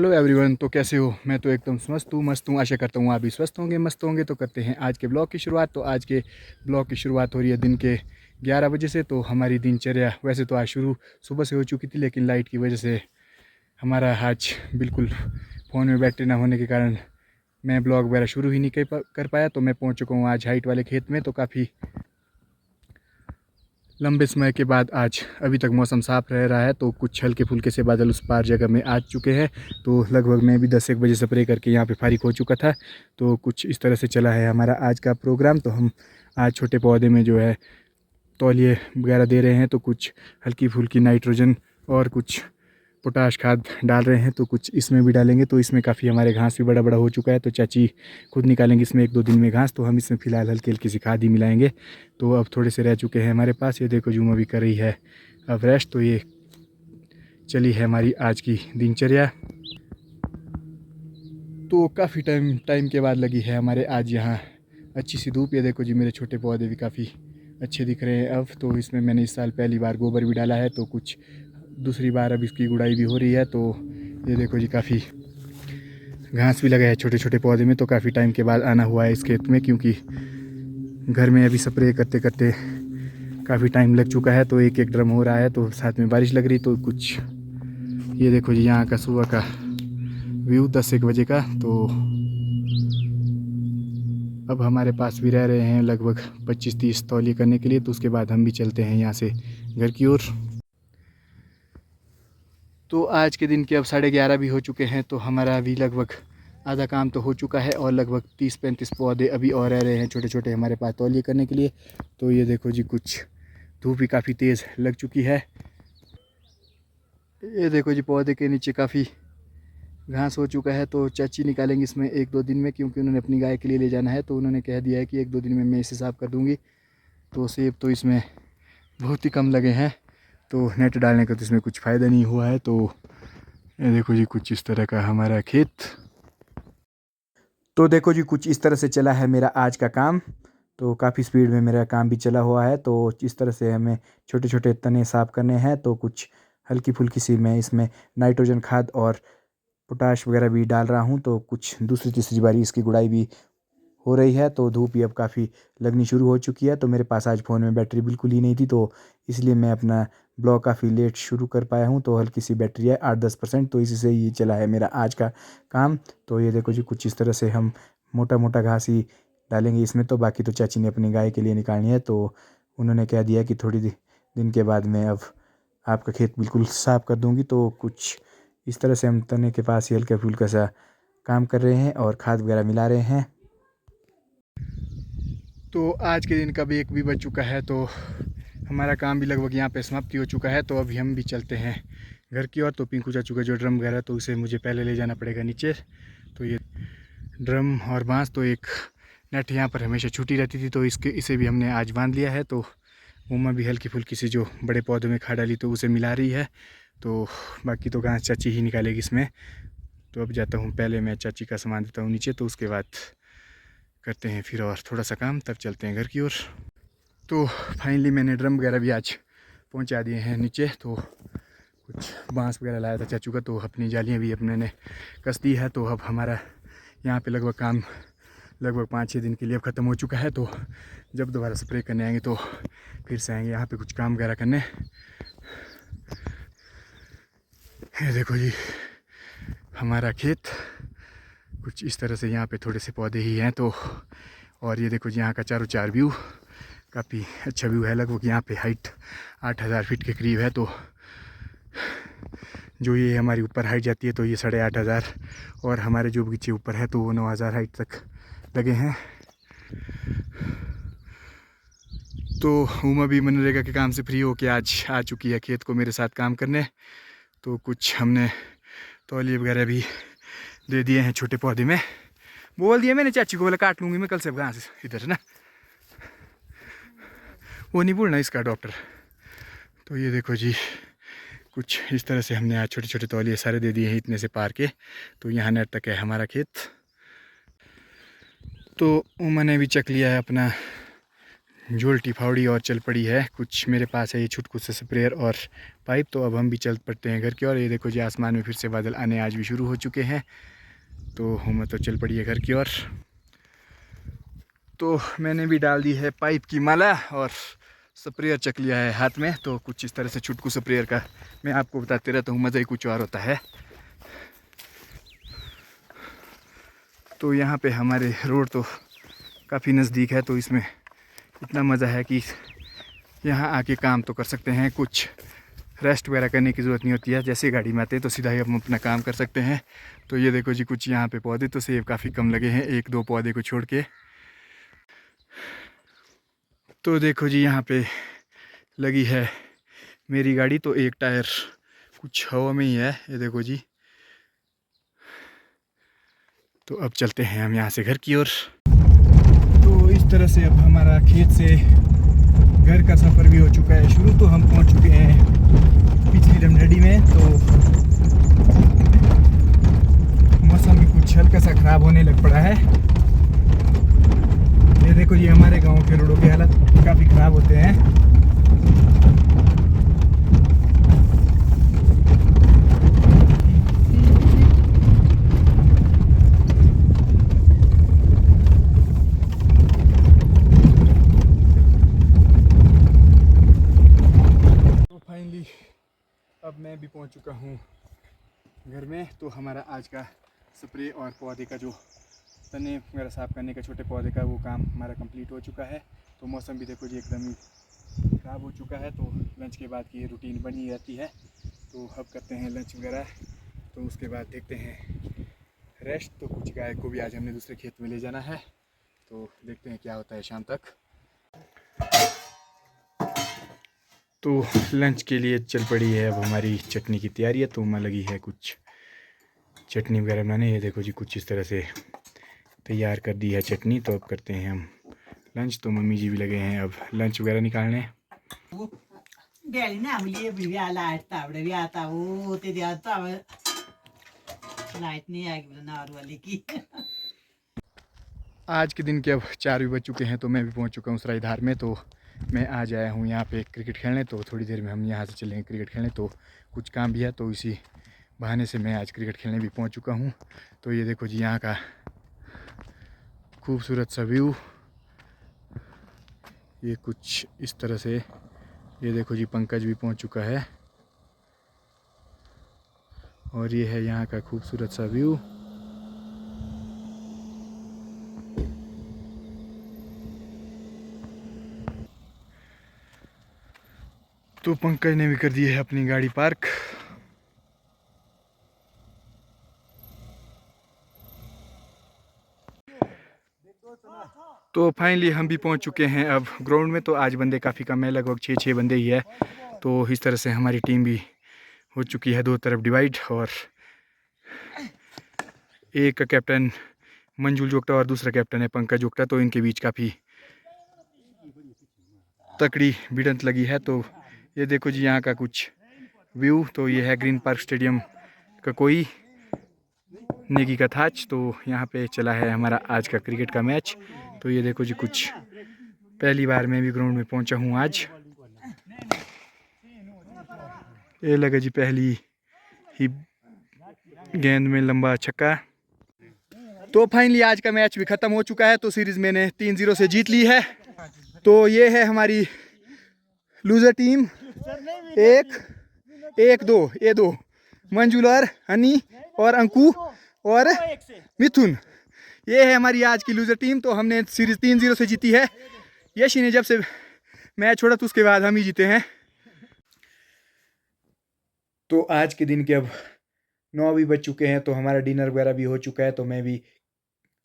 Hello everyone. तो कैसे हो? मैं तो एकदम मस्त हूँ। आशा करता हूँ आप भी स्वस्थ होंगे, मस्त होंगे। तो करते हैं आज के ब्लॉग की शुरुआत। तो आज के ब्लॉग की शुरुआत हो रही है दिन के 11 बजे से। तो हमारी दिनचर्या वैसे तो आज शुरू सुबह से हो चुकी थी, लेकिन लाइट की वजह से हमारा आज बिल्कुल फ़ोन में बैटरी ना होने के कारण मैं ब्लॉग वगैरह शुरू ही नहीं कर पाया। तो मैं पहुँच चुका हूँ आज हाइट वाले खेत में। तो काफ़ी लंबे समय के बाद आज अभी तक मौसम साफ़ रह रहा है। तो कुछ हल्के फुल्के से बादल उस पार जगह में आ चुके हैं। तो लगभग मैं भी 10 एक बजे स्प्रे करके यहाँ पे फारिग हो चुका था। तो कुछ इस तरह से चला है हमारा आज का प्रोग्राम। तो हम आज छोटे पौधे में जो है तौलिए वगैरह दे रहे हैं। तो कुछ हल्की फुल्की नाइट्रोजन और कुछ पोटाश खाद डाल रहे हैं। तो कुछ इसमें भी डालेंगे। तो इसमें काफ़ी हमारे घास भी बड़ा बड़ा हो चुका है। तो चाची खुद निकालेंगे इसमें 1-2 दिन में घास। तो हम इसमें फ़िलहाल हल्की हल्की सी खाद ही मिलाएंगे। तो अब थोड़े से रह चुके हैं हमारे पास। ये देखो जुमा भी कर रही है अब रेस्ट। तो ये चली है हमारी आज की दिनचर्या। तो काफ़ी टाइम के बाद लगी है हमारे आज यहाँ अच्छी सी धूप। ये देखो जी, मेरे छोटे पौधे भी काफ़ी अच्छे दिख रहे हैं अब। तो इसमें मैंने इस साल पहली बार गोबर भी डाला है। तो कुछ दूसरी बार अब इसकी गुड़ाई भी हो रही है। तो ये देखो जी, काफ़ी घास भी लगा है छोटे छोटे पौधे में। तो काफ़ी टाइम के बाद आना हुआ है इस खेत में, क्योंकि घर में अभी स्प्रे करते करते काफ़ी टाइम लग चुका है। तो एक एक ड्रम हो रहा है। तो साथ में बारिश लग रही। तो कुछ ये देखो जी, यहाँ का सुबह का व्यू 10-1 बजे का। तो अब हमारे पास भी रह रहे हैं लगभग 25-30 तौलिए करने के लिए। तो उसके बाद हम भी चलते हैं यहाँ से घर की ओर। तो आज के दिन के अब 11:30 भी हो चुके हैं। तो हमारा अभी लगभग आधा काम तो हो चुका है और लगभग 30-35 पौधे अभी और रह रहे हैं छोटे छोटे हमारे पास तौलिए करने के लिए। तो ये देखो जी, कुछ धूप भी काफ़ी तेज़ लग चुकी है। ये देखो जी, पौधे के नीचे काफ़ी घास हो चुका है। तो चाची निकालेंगे इसमें 1-2 दिन में, क्योंकि उन्होंने अपनी गाय के लिए ले जाना है। तो उन्होंने कह दिया है कि 1-2 दिन में मैं इसे साफ़ कर दूँगी। तो सेब तो इसमें बहुत ही कम लगे हैं। तो नेट डालने का तो इसमें कुछ फ़ायदा नहीं हुआ है। तो ये देखो जी, कुछ इस तरह का हमारा खेत। तो देखो जी, कुछ इस तरह से चला है मेरा आज का काम। तो काफ़ी स्पीड में मेरा काम भी चला हुआ है। तो इस तरह से हमें छोटे छोटे तने साफ़ करने हैं। तो कुछ हल्की फुल्की सी मैं इसमें नाइट्रोजन खाद और पोटाश वगैरह भी डाल रहा हूँ। तो कुछ दूसरी तीसरी बारी इसकी गुड़ाई भी हो रही है। तो धूप भी अब काफ़ी लगनी शुरू हो चुकी है। तो मेरे पास आज फ़ोन में बैटरी बिल्कुल ही नहीं थी। तो इसलिए मैं अपना ब्लॉग काफ़ी लेट शुरू कर पाया हूँ। तो हल्की सी बैटरी है 8-10%। तो इसी से ये चला है मेरा आज का काम। तो ये देखो जी, कुछ इस तरह से हम मोटा मोटा घास ही डालेंगे इसमें। तो बाकी तो चाची ने अपनी गाय के लिए निकालनी है। तो उन्होंने कह दिया कि थोड़ी दिन के बाद मैं अब आपका खेत बिल्कुल साफ़ कर दूँगी। तो कुछ इस तरह से हम तने के पास ही हल्का फुल्का सा काम कर रहे हैं और खाद वगैरह मिला रहे हैं। तो आज के दिन का भी 1 भी बज चुका है। तो हमारा काम भी लगभग यहाँ पे समाप्ति हो चुका है। तो अभी हम भी चलते हैं घर की ओर। तो पिंकू चाचू का जो ड्रम वगैरह, तो उसे मुझे पहले ले जाना पड़ेगा नीचे। तो ये ड्रम और बांस, तो एक नेट यहाँ पर हमेशा छूटी रहती थी। तो इसे भी हमने आज बांध लिया है। तो उमा भी हल्की फुल्की सी जो बड़े पौधों में खाद डाली तो उसे मिला रही है। तो बाकी तो घास चाची ही निकालेगी इसमें। तो अब जाता हूँ, पहले मैं चाची का सामान देता हूँ नीचे। तो उसके बाद करते हैं फिर और थोड़ा सा काम, तब चलते हैं घर की ओर। तो फाइनली मैंने ड्रम वगैरह भी आज पहुंचा दिए हैं नीचे। तो कुछ बांस वगैरह लाया था चाचू का। तो अपनी जालियां भी अपने ने कस दी है। तो अब हमारा यहाँ पे लगभग काम लगभग 5-6 दिन के लिए अब ख़त्म हो चुका है। तो जब दोबारा स्प्रे करने आएंगे तो फिर से आएंगे यहाँ पे कुछ काम वगैरह करने। ये देखो जी, हमारा खेत कुछ इस तरह से। यहाँ पे थोड़े से पौधे ही हैं। तो और ये देखो जी, यहाँ का चारों चार व्यू काफ़ी अच्छा व्यू है। लगभग यहाँ पे हाइट 8,000 फीट के करीब है। तो जो ये हमारी ऊपर हाइट जाती है तो ये 8,500, और हमारे जो बगीचे ऊपर है तो वो 9,000 हाइट तक लगे हैं। तो उमा भी मनरेगा के काम से फ्री होके आज आ चुकी है खेत को मेरे साथ काम करने। तो कुछ हमने तौलिए वगैरह भी दे दिए हैं छोटे पौधे में। बोल दिया मैंने चाची को, बोला काट लूँगी मैं कल से घास इधर ना, वो नहीं बोलना इसका डॉक्टर। तो ये देखो जी, कुछ इस तरह से हमने आज छोटे छोटे तौलिए सारे दे दिए हैं इतने से पार के। तो यहाँ नेट तक है हमारा खेत। तो उमा ने भी चक लिया है अपना झोल्टी फावड़ी और चल पड़ी है। कुछ मेरे पास है ये छुटकू से स्प्रेयर और पाइप। तो अब हम भी चल पड़ते हैं घर की ओर। ये देखो जी आसमान में फिर से बादल आने आज भी शुरू हो चुके हैं। तो हम तो चल पड़ी है घर की ओर। तो मैंने भी डाल दी है पाइप की माला और स्प्रेयर चक लिया है हाथ में। तो कुछ इस तरह से छुटकू स्प्रेयर का मैं आपको बताते रहता हूँ, मज़ा ही कुछ और होता है। तो यहाँ पे हमारे रोड तो काफ़ी नज़दीक है, तो इसमें इतना मज़ा है कि यहाँ आके काम तो कर सकते हैं। कुछ रेस्ट वगैरह करने की ज़रूरत नहीं होती है। जैसे गाड़ी में आते हैं तो सीधा ही हम अपना काम कर सकते हैं। तो ये देखो जी कुछ यहाँ पे पौधे तो सेब काफ़ी कम लगे हैं, एक दो पौधे को छोड़ के। तो देखो जी यहाँ पे लगी है मेरी गाड़ी, तो एक टायर कुछ हवा में ही है, ये देखो जी। तो अब चलते हैं हम यहाँ से घर की ओर। तो इस तरह से अब हमारा खेत से घर का सफ़र भी हो चुका है शुरू। तो हम पहुँच चुके हैं पिछली रमढड़ी में। तो मौसम भी कुछ हल्का सा ख़राब होने लग पड़ा है। ये देखो जी हमारे गांव के रोडों की हालत काफ़ी ख़राब होते हैं। तो फाइनली अब मैं भी पहुंच चुका हूं घर में। तो हमारा आज का स्प्रे और पौधे का जो तने वगैरह साफ़ करने का छोटे पौधे का वो काम हमारा कंप्लीट हो चुका है। तो मौसम भी देखो जी एकदम ही ख़राब हो चुका है। तो लंच के बाद की ये रूटीन बनी रहती है। तो अब करते हैं लंच वगैरह, तो उसके बाद देखते हैं रेस्ट। तो कुछ गाय को भी आज हमने दूसरे खेत में ले जाना है। तो देखते हैं क्या होता है शाम तक। तो लंच के लिए चल पड़ी है अब हमारी चटनी की तैयारी है। तो मैं लगी है कुछ चटनी वगैरह बनाने। ये देखो जी कुछ इस तरह से तैयार कर दी है चटनी। तो अब करते हैं हम लंच। तो मम्मी जी भी लगे हैं अब लंच वगैरह निकालने। लाइट नहीं आएगी नार वाले की। आज के दिन के अब 4 भी बज चुके हैं। तो मैं भी पहुंच चुका हूँ सरायधार में। तो मैं आज आया हूँ यहाँ पे क्रिकेट खेलने। तो थोड़ी देर में हम यहाँ से चलेंगे क्रिकेट खेलने। तो कुछ काम भी है, तो इसी बहाने से मैं आज क्रिकेट खेलने भी पहुँच चुका हूँ। तो ये देखो जी यहाँ का खूबसूरत सा व्यू, ये कुछ इस तरह से। ये देखो जी पंकज भी पहुँच चुका है और ये है यहाँ का खूबसूरत सा व्यू। तो पंकज ने भी कर दी है अपनी गाड़ी पार्क। तो फाइनली हम भी पहुंच चुके हैं अब ग्राउंड में। तो आज बंदे काफ़ी कम है, लगभग 6 बंदे ही है। तो इस तरह से हमारी टीम भी हो चुकी है दो तरफ डिवाइड। और एक का कैप्टन मंजुल जोगटा और दूसरा कैप्टन है पंकज जोगटा। तो इनके बीच काफ़ी तकड़ी भिड़ंत लगी है। तो ये देखो जी यहाँ का कुछ व्यू। तो ये है ग्रीन पार्क स्टेडियम का कोई नेगी का थाच। तो यहाँ पे चला है हमारा आज का क्रिकेट का मैच। तो ये देखो जी कुछ पहली बार मैं भी ग्राउंड में पहुँचा हूँ आज। ये लगा जी पहली ही गेंद में लंबा छक्का। तो फाइनली आज का मैच भी ख़त्म हो चुका है। तो सीरीज़ मैंने 3-0 से जीत ली है। तो ये है हमारी लूजर टीम। एक दो, ये दो मंजुल और हनी और अंकु और मिथुन, ये है हमारी आज की लूजर टीम। तो हमने सीरीज़ 3-0 से जीती है। यशी ने जब से मैच छोड़ा तो उसके बाद हम ही जीते हैं। तो आज के दिन के अब 9 भी बज चुके हैं। तो हमारा डिनर वगैरह भी हो चुका है। तो मैं भी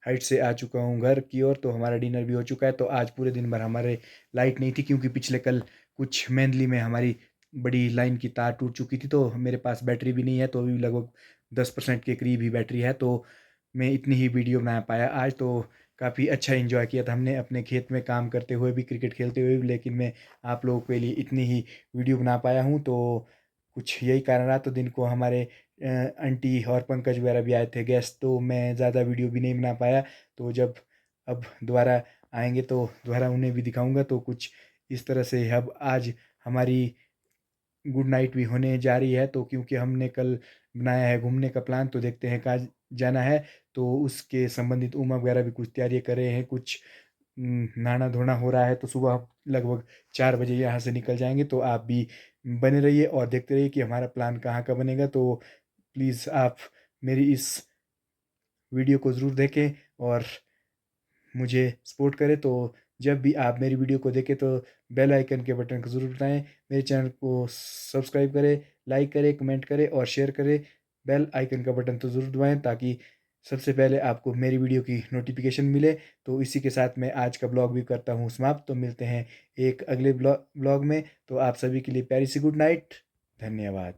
हाइट से आ चुका हूँ घर की ओर। तो हमारा डिनर भी हो चुका है। तो आज पूरे दिन भर हमारे लाइट नहीं थी, क्योंकि पिछले कल कुछ मेनली में हमारी बड़ी लाइन की तार टूट चुकी थी। तो मेरे पास बैटरी भी नहीं है, तो अभी लगभग 10% के करीब ही बैटरी है। तो मैं इतनी ही वीडियो बना पाया आज। तो काफ़ी अच्छा इन्जॉय किया था हमने अपने खेत में काम करते हुए भी, क्रिकेट खेलते हुए भी। लेकिन मैं आप लोगों के लिए इतनी ही वीडियो बना पाया हूँ। तो कुछ यही कारण रहा। तो दिन को हमारे आंटी और पंकज वगैरह भी आए थे गेस्ट। तो मैं ज़्यादा वीडियो भी नहीं बना पाया। तो जब अब दोबारा आएंगे तो दोबारा उन्हें भी दिखाऊंगा। तो कुछ इस तरह से अब आज हमारी गुड नाइट भी होने जा रही है। तो क्योंकि हमने कल बनाया है घूमने का प्लान, तो देखते हैं कहाँ जाना है। तो उसके संबंधित उमा वगैरह भी कुछ तैयारी कर रहे हैं, कुछ नहाना धोना हो रहा है। तो सुबह लगभग 4 बजे यहाँ से निकल जाएंगे। तो आप भी बने रहिए और देखते रहिए कि हमारा प्लान कहाँ का बनेगा। तो प्लीज़ आप मेरी इस वीडियो को ज़रूर देखें और मुझे सपोर्ट करें। तो जब भी आप मेरी वीडियो को देखें तो बेल आइकन के बटन को ज़रूर दबाएं, मेरे चैनल को सब्सक्राइब करें, लाइक करें, कमेंट करें और शेयर करें। बेल आइकन का बटन तो ज़रूर दबाएं ताकि सबसे पहले आपको मेरी वीडियो की नोटिफिकेशन मिले। तो इसी के साथ मैं आज का ब्लॉग भी करता हूँ समाप्त। तो मिलते हैं एक अगले ब्लॉग में। तो आप सभी के लिए प्यारी सी गुड नाइट। धन्यवाद।